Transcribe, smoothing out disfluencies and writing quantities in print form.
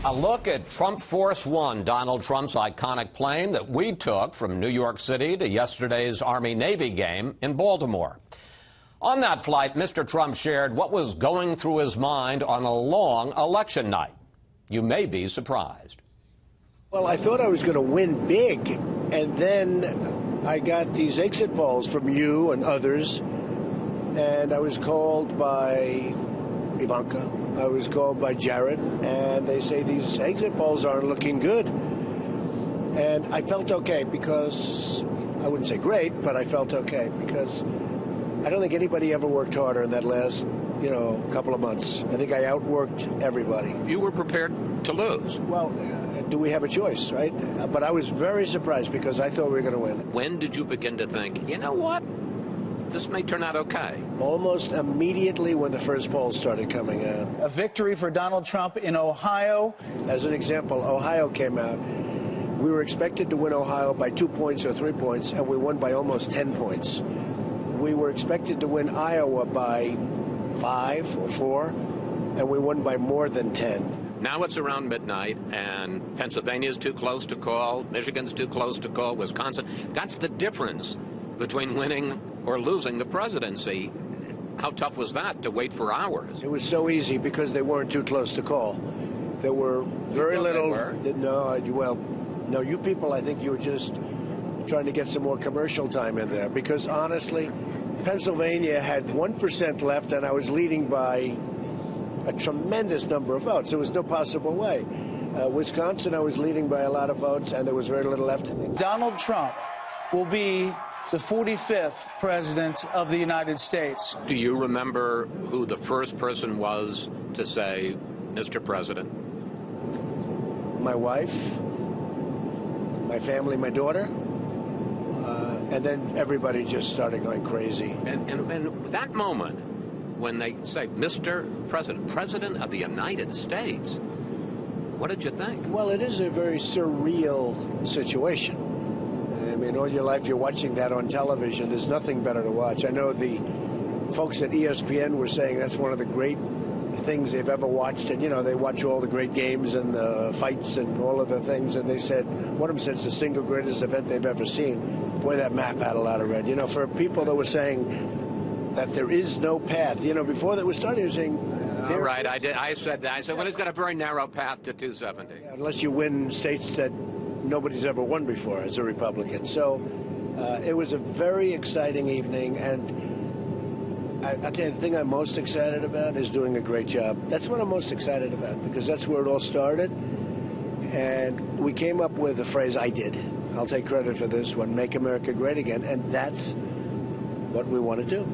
A look at Trump Force One, Donald Trump's iconic plane that we took from New York City to yesterday's Army-Navy game in Baltimore. On that flight, Mr. Trump shared what was going through his mind on a long election night. You may be surprised. Well, I thought I was going to win big, and then I got these exit polls from you and others, and I was called by Ivanka. I was called by Jared, and they say these exit polls aren't looking good. And I felt okay because, I wouldn't say great, but I felt okay because I don't think anybody ever worked harder in that last, couple of months. I think I outworked everybody. You were prepared to lose. Well, do we have a choice, right? But I was very surprised because I thought we were going to win. When did you begin to think, you know what? This may turn out okay? Almost immediately when the first polls started coming out. A victory for Donald Trump in Ohio. As an example, Ohio came out. We were expected to win Ohio by 2 points or 3 points, and we won by almost 10 points. We were expected to win Iowa by 5 or 4, and we won by more than 10. Now it's around midnight, and Pennsylvania's too close to call, Michigan's too close to call, Wisconsin. That's the difference between winning or losing the presidency. How tough was that to wait for hours? It was so easy because they weren't too close to call. There were very little. No, you people, I think you were just trying to get some more commercial time in there because honestly, Pennsylvania had 1% left, and I was leading by a tremendous number of votes. There was no possible way. Wisconsin, I was leading by a lot of votes, and there was very little left. Donald Trump will be the 45th president of the United States. Do you remember who the first person was to say, Mr. President? My wife, my family, my daughter, and then everybody just started going crazy. And that moment, when they say, Mr. President, President of the United States, what did you think? Well, it is a very surreal situation. I mean, all your life you're watching that on television. There's nothing better to watch. I know the folks at ESPN were saying that's one of the great things they've ever watched. And, they watch all the great games and the fights and all of the things. And they said, one of them said it's the single greatest event they've ever seen. Boy, that map had a lot of red. For people that were saying that there is no path, before that was starting, they were saying... All right, I said that. I said, well, it's got a very narrow path to 270. Yeah, unless you win states that nobody's ever won before as a Republican. So it was a very exciting evening, and I'll tell you, the thing I'm most excited about is doing a great job. That's what I'm most excited about, because that's where it all started, and we came up with a phrase I did. I'll take credit for this one, Make America Great Again, and that's what we want to do.